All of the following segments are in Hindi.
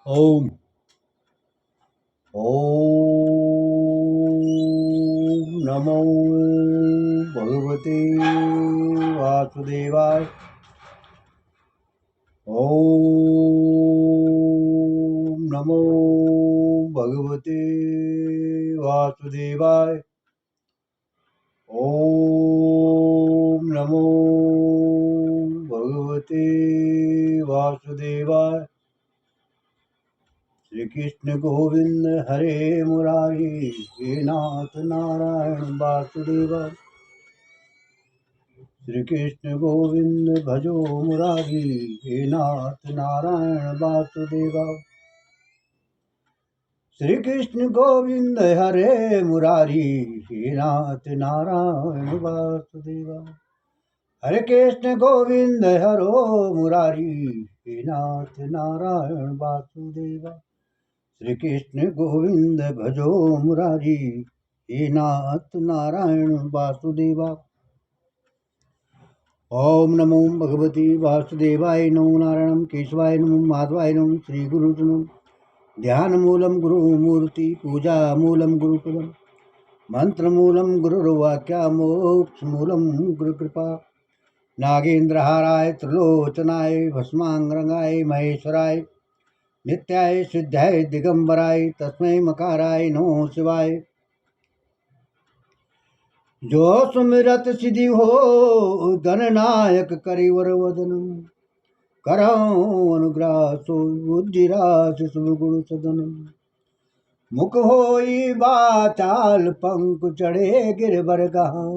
ओम ओम नमो भगवते वासुदेवाय। ओम नमो भगवते वासुदेवाय। ओम नमो भगवते वासुदेवाय। श्री कृष्ण गोविंद हरे मुरारी हे नाथ नारायण वासुदेव। श्री कृष्ण गोविंद भजो मुरारी हे नाथ नारायण वासुदेव। श्री कृष्ण गोविंद हरे मुरारी हे नाथ नारायण वासुदेव। हरे कृष्ण गोविंद हरो मुरारी हे नाथ नारायण वासुदेव। श्री कृष्ण गोविंद भजो मुरारी हे नाथ नारायण वासुदेवा। ओम नमो भगवते वासुदेवाय। नमो नारायण केशवाय। नमो माधवाय। नमो श्री गुरु ध्यान मूलम गुरु मूर्ति पूजा मूलम गुरुकुलम मंत्र मूलम गुरुर्वाक्या मोक्ष मूलम गुरु कृपा। नागेंद्रहाराय त्रिलोचनाय भस्मांगरंगाय महेश्वराय नित्याय सिद्धाय दिगंबराय तस्मै मकाराय नमो शिवाय। जो सुमिरत सिद्धि हो गणनायक करिवर वदन। करौ अनुग्रह सो बुद्धिरास सुगुण सदन। मुख होई बाचाल पंख चढ़े गिरवर गाँव।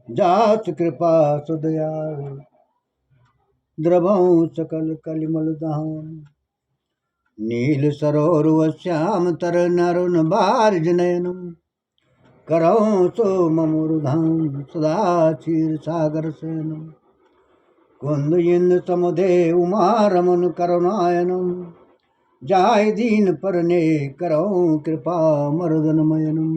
जात कृपा सुदयाल द्रवौ सकल कलिमल दान। नील सरोवर श्याम तर नरुन बारिज नयनम। करौ सो ममुरुधाम सदा क्षीर सागर शयनम। कुंद इंद समुदे उमा रमन करुणायनम। जाय दीन परने करौ कृपा मर्दनमयनम।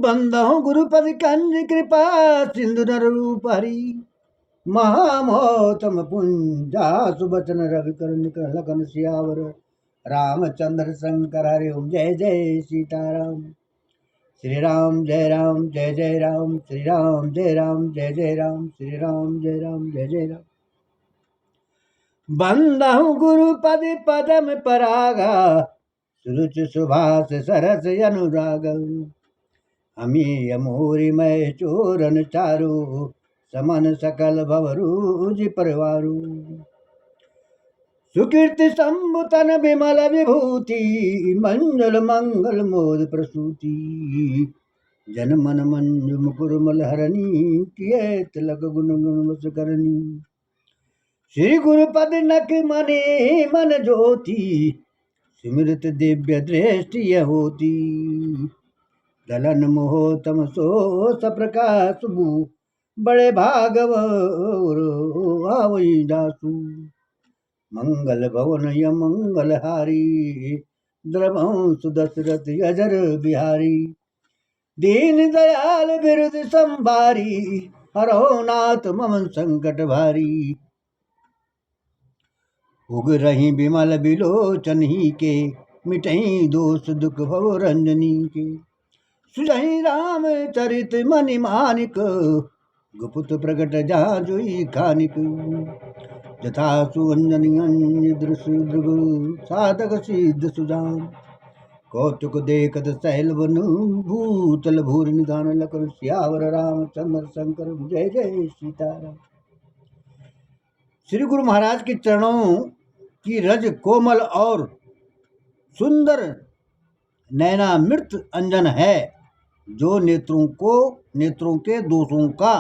बंदहु गुरुपद कंज कृपा सिंधु नर रूप हरि। महामोतम पुंजा सुबचन रवि कर निकल लगन सियावर। रामचंद्र शंकर हरि ओम जय जय सीताराम। श्री राम जय राम जय जय राम। श्री राम जय राम जय जय राम। श्री राम जय राम जय जय राम। बंदहु गुरुपद पदम परागा। सुरुच सुभाष सरस अनुराग। अमी अमूरी मय चोरन चारु। समन सकल भवरूज परवारू। सुकीर्ति संबुतन विमल विभूति। मंजल मंगल मोद प्रसूति। जन मन मंजु मुकुर मलहरणी। किए तिलक गुण गुण बस करनी। श्री गुरुपद नख मने मन ज्योति। सिमृत दिव्य दृष्टि होती। दलन मोह तम सो सप्रकाश बु। बड़े भागव आवई दासु। मंगल भवन यमंगल हारी। द्रवंश दशरथ अजर बिहारी। दीन दयाल बिरुद संभारी। हरो नाथ मम संकट भारी। उग रही बिमल बिलोचन ही के। मिटही दोष दुख भव रंजनी के। सुजहि राम चरित मनि मानिक। गुपुत प्रकट जहाँ जोई खानिक। जथा सुअंजनी अन्य दृश्य दृगु। साधक सिद्ध सुजान। कौतुक देखत सहल बनु। भूतल भूर निधान लखन सियावर रामचंद्र शंकर जय जय सीताराम। श्री गुरु महाराज के चरणों की रज कोमल और सुंदर नैनामृत अंजन है। जो नेत्रों के दोषों का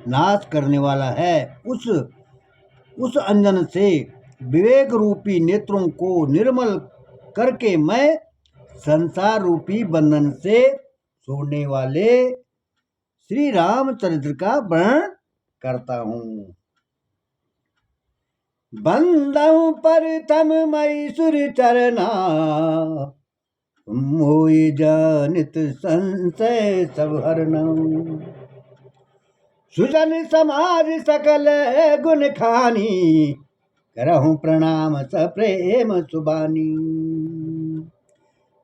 नाश करने वाला है। उस अंजन से विवेक रूपी नेत्रों को निर्मल करके मैं संसार रूपी बंधन से छोड़ने वाले श्री रामचरित्र का वर्णन करता हूँ। बंदौ परतम मई सुर चरना। मोहि जानित संशय सब हरनौ। सुजन समाज सकल गुण खानी। करहूँ प्रणाम सप्रेम सुबानी।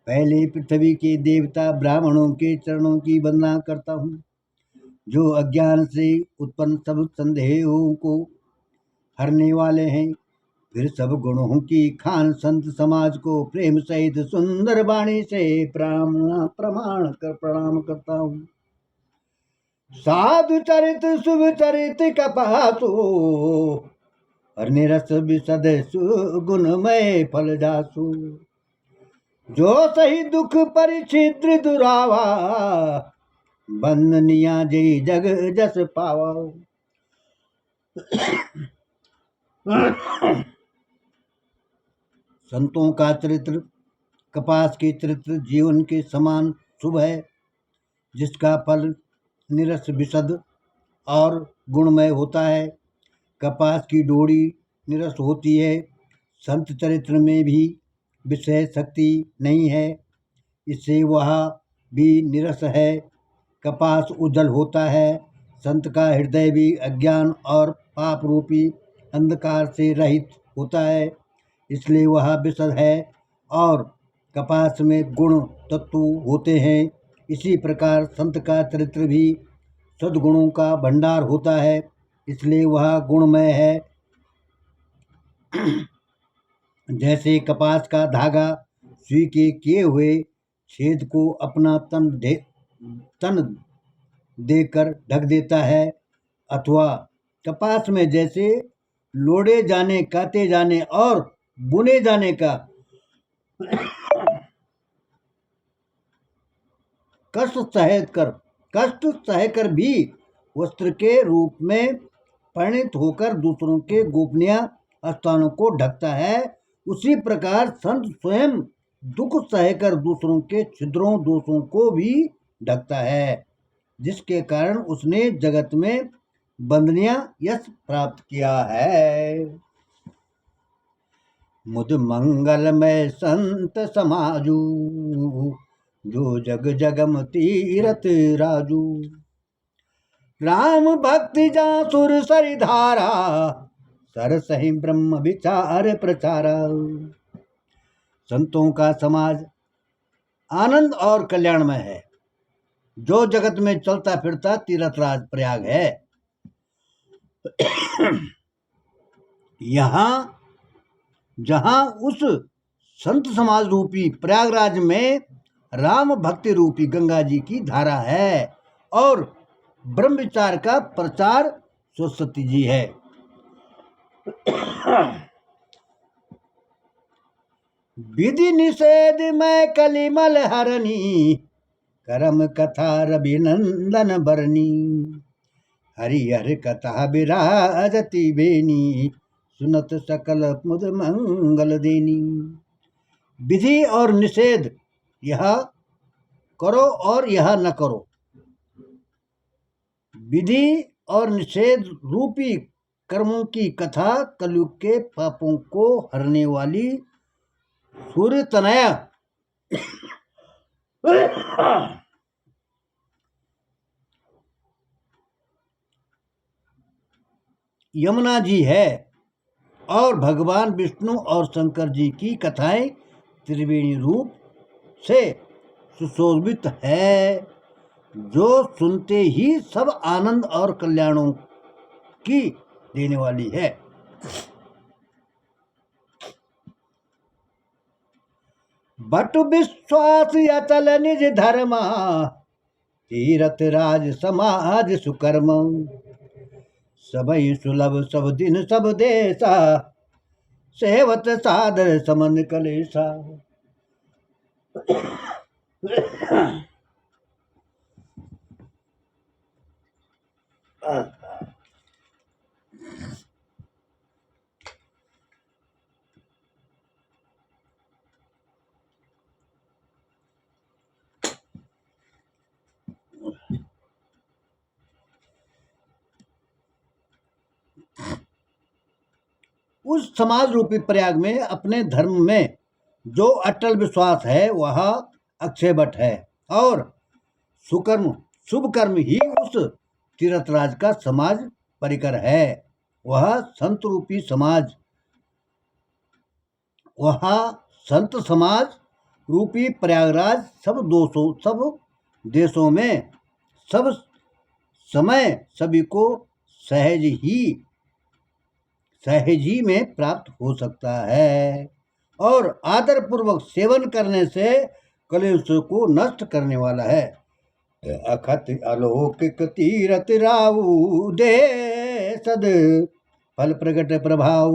पहले पृथ्वी के देवता ब्राह्मणों के चरणों की वंदना करता हूँ, जो अज्ञान से उत्पन्न सब संदेहों को हरने वाले हैं। फिर सब गुणों की खान संत समाज को प्रेम सहित सुंदर वाणी से प्रणाम करता हूँ। साधु चरित शुभ चरित कपासो, और निरस विशद गुणमय फल जासु। जो सही दुख परिचिद्र दुरावा, बंदनिया जय जग जस पावा। संतों का चरित्र कपास के चरित्र जीवन के समान शुभ है, जिसका फल निरस विशद और गुणमय होता है। कपास की डोरी निरस होती है। संत चरित्र में भी विषय शक्ति नहीं है, इससे वह भी निरस है। कपास उज्जवल होता है। संत का हृदय भी अज्ञान और पाप रूपी अंधकार से रहित होता है, इसलिए वह विशद है। और कपास में गुण तत्व होते हैं। इसी प्रकार संत का चरित्र भी सद्गुणों का भंडार होता है, इसलिए वह गुणमय है। जैसे कपास का धागा सुई के किए हुए छेद को अपना तन देकर ढक देता है, अथवा कपास में जैसे लोड़े जाने, काटे जाने और बुने जाने का कष्ट सहकर भी वस्त्र के रूप में परिणित होकर दूसरों के गोपनीय स्थानों को ढकता है, उसी प्रकार संत स्वयं दुख सहकर दूसरों के छिद्रों दोषों को भी ढकता है, जिसके कारण उसने जगत में वंदनीय यश प्राप्त किया है। मुद मंगलमय संत समाजू, जो जग जगम तीरथ राजू। राम भक्ति जासुर सरिधारा, सरसहि ब्रह्म विचार प्रचारा। संतों का समाज आनंद और कल्याणमय है, जो जगत में चलता फिरता तीर्थराज प्रयाग है। यहाँ जहाँ उस संत समाज रूपी प्रयागराज में राम भक्ति रूपी गंगा जी की धारा है और ब्रह्म विचार का प्रचार सरस्वती जी है। विधि निषेध में कलिमल हरनी, करम कथा रविनंदन बरनी। हरिहर कथा विराजती बेनी, सुनत सकल मुद मंगल देनी। विधि और निषेध, यह करो और यह न करो। विधि और निषेध रूपी कर्मों की कथा कलयुग के पापों को हरने वाली सूर्य तनया यमुना जी है, और भगवान विष्णु और शंकर जी की कथाएं त्रिवेणी रूप से सुशोभित है, जो सुनते ही सब आनंद और कल्याणों की देने वाली है। बट विश्वास अचल निज धर्मा, तीरथ राज समाज सुकर्म। सबई सुलभ सब दिन सब देशा, सेवत सादर समन कलेसा। उस समाज रूपी प्रयाग में अपने धर्म में जो अटल विश्वास है वह अक्षय वट है, और सुकर्म शुभ कर्म ही उस तीर्थराज का समाज परिकर है। वह संत रूपी समाज वहाँ संत समाज रूपी प्रयागराज सब देशों में सब समय सभी को सहज ही में प्राप्त हो सकता है और आदर पूर्वक सेवन करने से कलेश को नष्ट करने वाला है। अखत अलौकिक तीरथ राऊ दे सद फल प्रकट प्रभाव।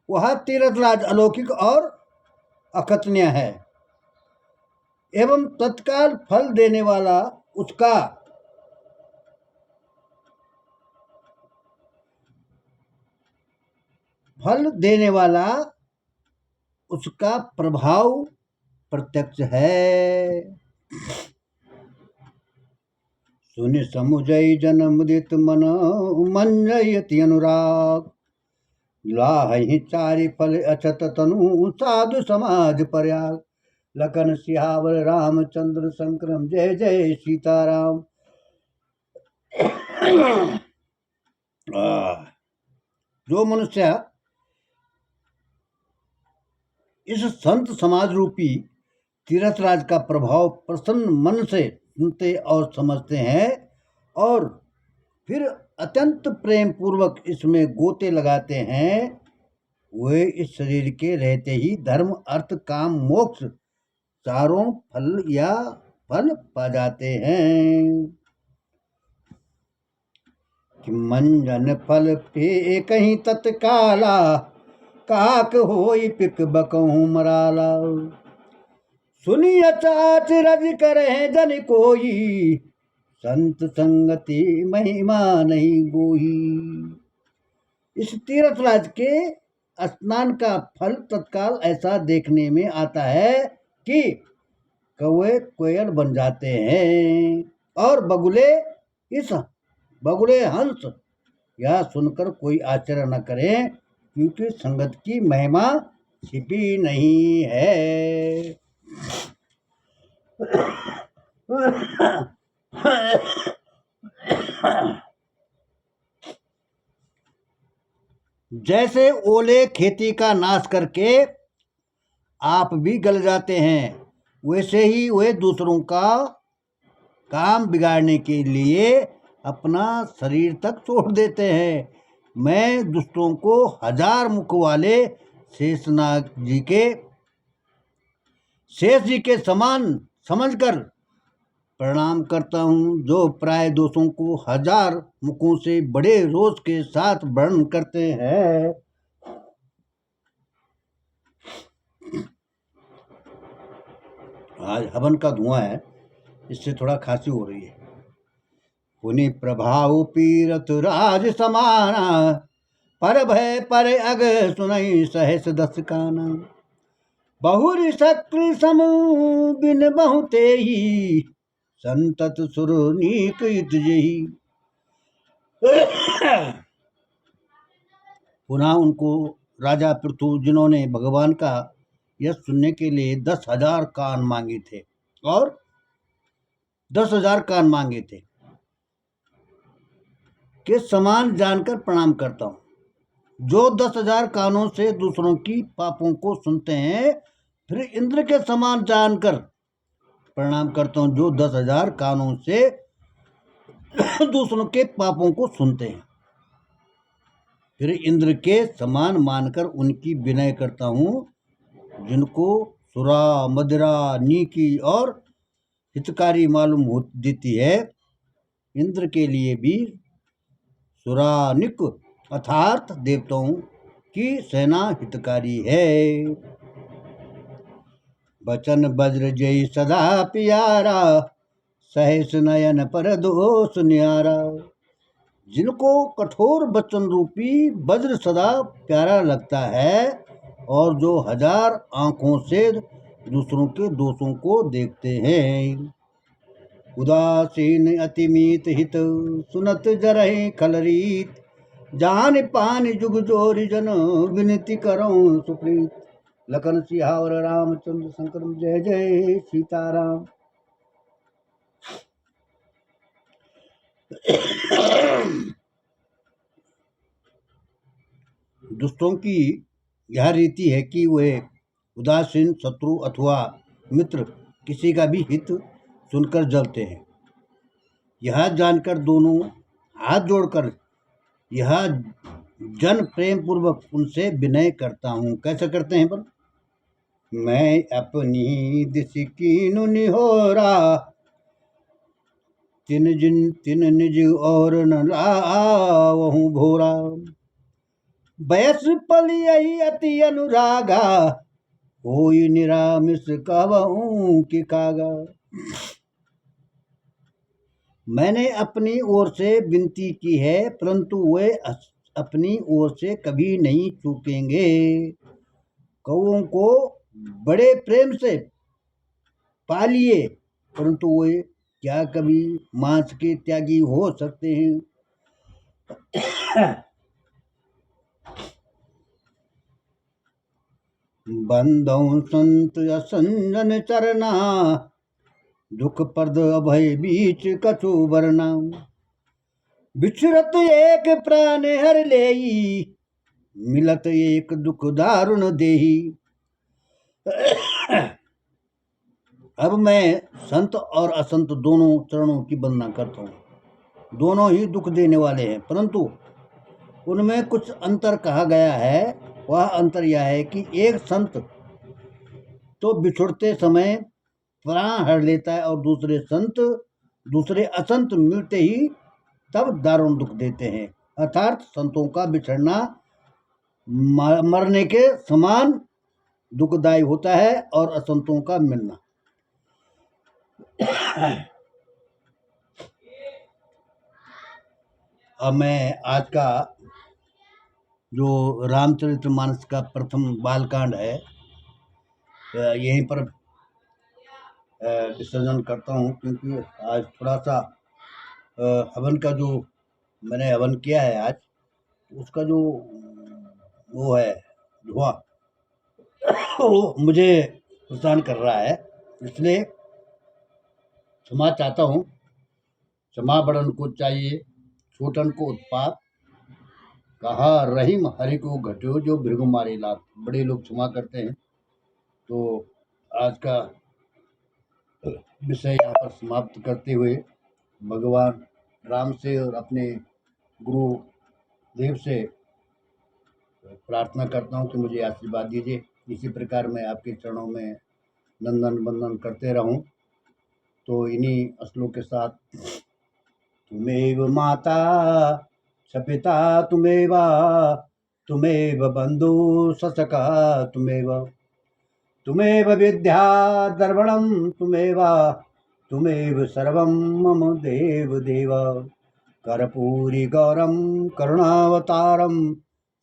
वह तीर्थराज अलौकिक और अकथनीय है एवं तत्काल फल देने वाला उसका प्रभाव प्रत्यक्ष है। सुनि समुझई जन मुदित मन मंजयति अनुराग। लाहि चारि फल अछत तनु साधु समाज प्रयाग। लखन सियावर रामचंद्र संक्रम जय जय सीताराम। जो मनुष्य इस संत समाज रूपी तीर्थराज का प्रभाव प्रसन्न मन से सुनते और समझते हैं और फिर अत्यंत प्रेम पूर्वक इसमें गोते लगाते हैं, वे इस शरीर के रहते ही धर्म अर्थ काम मोक्ष चारों फल पा जाते हैं। कि मंजन फल पे कहीं तत्काला काक होई पिक बकहूं मराला। सुनी अचाच रज करे जन कोई संत संगति महिमा नहीं गोही। इस तीर्थराज के स्नान का फल तत्काल ऐसा देखने में आता है कि कौवे कोयल बन जाते हैं और बगुले हंस। यह सुनकर कोई आश्चर्य न करे क्योंकि संगत की महिमा छिपी नहीं है। जैसे ओले खेती का नाश करके आप भी गल जाते हैं, वैसे ही वे दूसरों का काम बिगाड़ने के लिए अपना शरीर तक छोड़ देते हैं। मैं दुष्टों को 1000 मुख वाले शेष जी के समान समझकर प्रणाम करता हूँ, जो प्राय दोषों को 1000 मुखों से बड़े रोष के साथ वर्णन करते हैं। आज हवन का धुआं है, इससे थोड़ा खांसी हो रही है। पुनि प्रभाव पीरथ राज समाना पर भय पर अग सुनई सहस दस काना। बहुरी शक्ति समूह बिन बहुते ही संतत सुर नीक जही। पुनः उनको राजा पृथु जिन्होंने भगवान का यह सुनने के लिए 10,000 कान मांगे थे और 10,000 कान मांगे थे के समान जानकर प्रणाम करता हूँ। जो 10,000 कानों से दूसरों की पापों को सुनते हैं, फिर इंद्र के समान जानकर प्रणाम करता हूँ, जो 10,000 कानों से दूसरों के पापों को सुनते हैं, फिर इंद्र के समान मानकर उनकी विनय करता हूँ। जिनको सुरा मदिरा नीकी और हितकारी मालूम देती है, इंद्र के लिए भी सुरानिक अर्थात देवताओं की सेना हितकारी है। बचन वज्र जय सदा प्यारा सहस नयन पर दोष न्यारा। जिनको कठोर वचन रूपी वज्र सदा प्यारा लगता है और जो 1000 आंखों से दूसरों के दोषों को देखते हैं। उदासीन अतिमीत हित सुनत जरहि खलरीत। जान पान जुग जोरी जन विनती करऊं सुप्रीत। लखन सियावर रामचंद्र संकर जय जय सीताराम। दुष्टों की यह रीति है कि वे उदासीन शत्रु अथवा मित्र किसी का भी हित सुनकर जलते हैं। यह जानकर दोनों हाथ जोड़कर यह जन प्रेम पूर्वक उनसे विनय करता हूँ। कैसे करते हैं पर? मैं अपनी दिस कीनु निहोरा, तिन निज और न लावहूँ भोरा। बयस पल यही अति अनुरागा, होई निरामिष कहूँ कि कागा। मैंने अपनी ओर से विनती की है, परंतु वे अपनी ओर से कभी नहीं चूकेंगे। कौओं को बड़े प्रेम से पालिए, परंतु वे क्या कभी मांस के त्यागी हो सकते हैं? बंदौ संत असंजन चरना, दुख पर्द अभय बीच कछु वरना। बिछरत एक प्राण हर लेई, मिलत एक दुख दारुण देही। अब मैं संत और असंत दोनों चरणों की वंदना करता हूँ। दोनों ही दुख देने वाले हैं, परंतु उनमें कुछ अंतर कहा गया है। वह अंतर यह है कि एक संत तो बिछुड़ते समय प्राण हर लेता है और दूसरे असंत मिलते ही तब दारुण दुख देते हैं। अर्थात संतों का बिछड़ना मरने के समान दुखदायी होता है और असंतों का मिलना। अब मैं आज का जो रामचरितमानस का प्रथम बालकांड है यहीं पर विसर्जन करता हूँ, क्योंकि आज थोड़ा सा हवन का जो मैंने हवन किया है आज, उसका जो वो है धुआं वो मुझे परेशान कर रहा है, इसलिए क्षमा चाहता हूँ। क्षमा बड़न को चाहिए, छोटन को उत्पात, कहा रहीम हरि को घट्यो, जो भृगु मारे लात। बड़े लोग क्षमा करते हैं। तो आज का विषय यहाँ पर समाप्त करते हुए भगवान राम से और अपने गुरु देव से प्रार्थना करता हूँ कि मुझे आशीर्वाद दीजिए। इसी प्रकार मैं आपके चरणों में नंदन बंदन करते रहूं। तो इन्हीं श्लोक के साथ, तुमेव माता च पिता तुमेव, तुमेव बंधु ससका तुमेव विद्या द्रविणं तुमेव सर्वं मम देव देव। कर्पूरी गौरम करुणावतारम,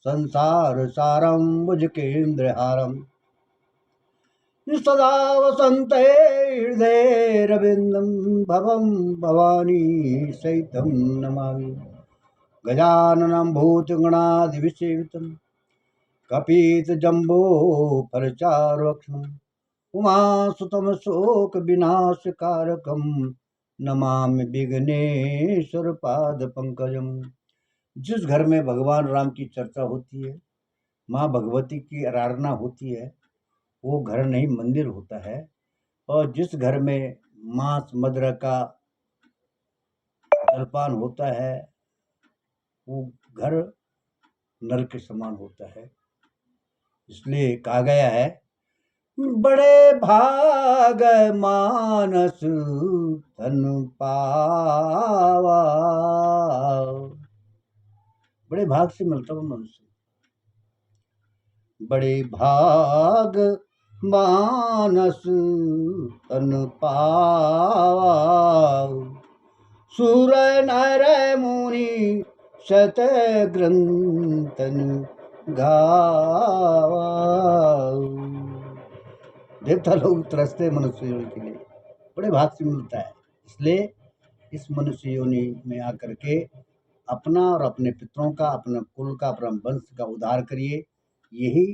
संसार सारम भुजगेन्द्रहारम। सदा वसन्ते हृदये रविन्द्रं, भवं भवानी सहितं नमामि। गजाननं भूतगणाधिसेवितं, कपितजम्बो फलचारुभक्षणं, उमासुतं शोकविनाशकारकं, नमामि विघ्नेश्वर पादपंकजं। जिस घर में भगवान राम की चर्चा होती है, माँ भगवती की आराधना होती है, वो घर नहीं मंदिर होता है। और जिस घर में मांस मदिरा का जलपान होता है, वो घर नरक के समान होता है। इसलिए कहा गया है, बड़े भाग मानस धन पावा। बड़े भाग से मिलता वो मनुष्य, बड़े भाग मानस तन पावा। सुर नर मुनि शत ग्रंथन गावा। देवता लोग तरसते मनुष्य योनि के लिए, बड़े भाग से मिलता है। इसलिए इस मनुष्य योनि में आकर के अपना और अपने पितरों का, अपने कुल का, अपना वंश का उद्धार करिए। यही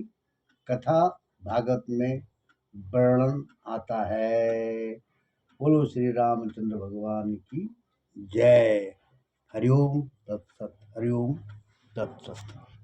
कथा भागवत में वर्णन आता है। बोलो श्री रामचंद्र भगवान की जय। हरिओम तत्सत, हरिओम तत्सत।